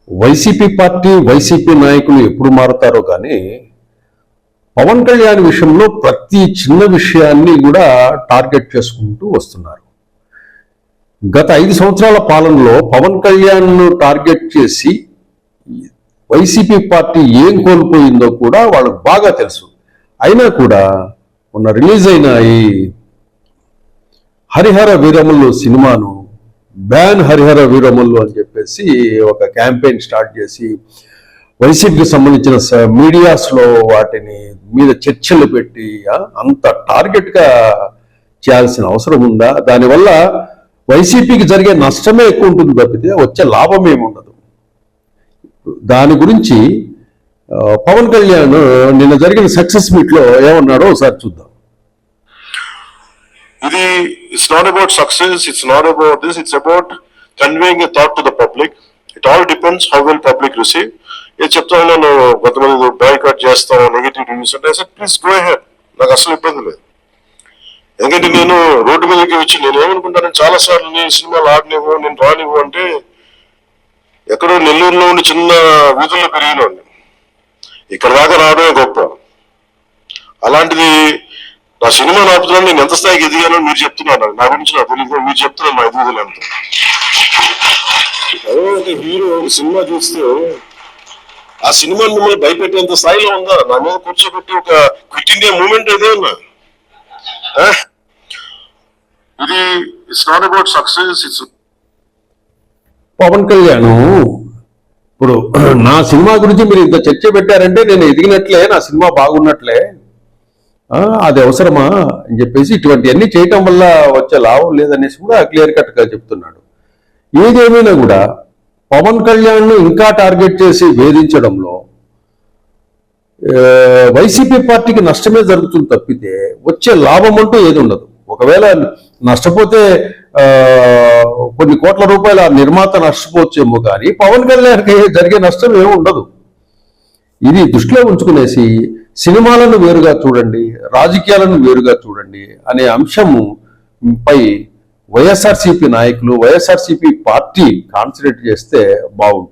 YCP party YCP నాయకులు ఎప్పుడు మారుతారో కానీ పవన్ కళ్యాణ్ విషయంలో ప్రతి చిన్న విషయాన్ని కూడా టార్గెట్ చేసుకుంటూ వస్తున్నారు. గత 5 సంవత్సరాల పాలనలో పవన్ కళ్యాణ్ టార్గెట్ చేసి వైసీపీ పార్టీ ఏం కోల్పోయిందో కూడా వాళ్ళకు బాగా తెలుసు. అయినా కూడా మొన్న రిలీజ్ అయిన ఈ హరిహర వీరమల్లు సినిమాను బ్యాన్ హరిహర వీరమల్లు అని చెప్పేసి ఒక క్యాంపెయిన్ స్టార్ట్ చేసి వైసీపీకి సంబంధించిన మీడియాస్లో వాటిని మీద చర్చలు పెట్టి అంత టార్గెట్గా చేయాల్సిన అవసరం ఉందా? దానివల్ల వైసీపీకి జరిగే నష్టమే ఎక్కువ ఉంటుంది తప్పితే వచ్చే లాభం ఏమి ఉండదు. దాని గురించి పవన్ కళ్యాణ్ నిన్న జరిగిన సక్సెస్ మీట్లో ఏమన్నాడో ఒకసారి చూద్దాం. ఇది it's not about success, it's not about this, it's about conveying a thought to the public. It all depends how will public receive. ఏ చెప్తాను నేను కొంతమంది బాయ్కాట్ చేస్తాం, నెగిటివ్ రివ్యూస్ అంటే ప్లీజ్ గో అహెడ్, నాకు అసలు ఇబ్బంది లేదు. ఎందుకంటే నేను రోడ్డు మీదకి వచ్చి నేను ఏమనుకుంటాను, చాలా సార్లు నేను సినిమాలు ఆడనివ్వు, నేను రానివ్వు అంటే ఎక్కడో నెల్లూరులో ఉండి చిన్న వీధుల్లో పెరిగినోండి, ఇక్కడ దాకా రావడమే గొప్ప. అలాంటిది నా సినిమా ఆపుతున్నాను, నేను ఎంత స్థాయికి ఎదిగానో మీరు చెప్తున్నాను. నా గురించి నాకు తెలియదు, మీరు చెప్తున్నాను నా ఎదుగుదల ఎంత. అదే ఒక హీరో సినిమా చూస్తే ఆ సినిమా మిమ్మల్ని భయపెట్టేంత స్థాయిలో ఉందా? నా మీద కూర్చోబెట్టి ఒక క్విట్ ఇండియా మూమెంట్ ఏదే ఉన్నా. ఇది it's not about success, it's Pawan Kalyan ఇప్పుడు నా సినిమా గురించి మీరు ఇంత చర్చ పెట్టారంటే నేను ఎదిగినట్లే, నా సినిమా బాగున్నట్లే, అది అవసరమా అని చెప్పేసి ఇటువంటివన్నీ చేయటం వల్ల వచ్చే లాభం లేదనేసి కూడా క్లియర్ కట్గా చెప్తున్నాడు. ఏదేమైనా కూడా పవన్ కళ్యాణ్ ఇంకా టార్గెట్ చేసి వేధించడంలో వైసీపీ పార్టీకి నష్టమే జరుగుతుంది తప్పితే వచ్చే లాభం అంటూ ఏది ఉండదు. ఒకవేళ నష్టపోతే కొన్ని కోట్ల రూపాయల నిర్మాత నష్టపోవచ్చేమో కానీ పవన్ కళ్యాణ్కి జరిగే నష్టం ఏమి ఉండదు. ఇది దృష్టిలో ఉంచుకునేసి సినిమాలను వేరుగా చూడండి, రాజకీయాలను వేరుగా చూడండి అనే అంశంపై వైఎస్ఆర్సీపీ నాయకులు, వైఎస్ఆర్సీపీ పార్టీ కాన్సన్ట్రేట్ చేస్తే బాగుంటుంది.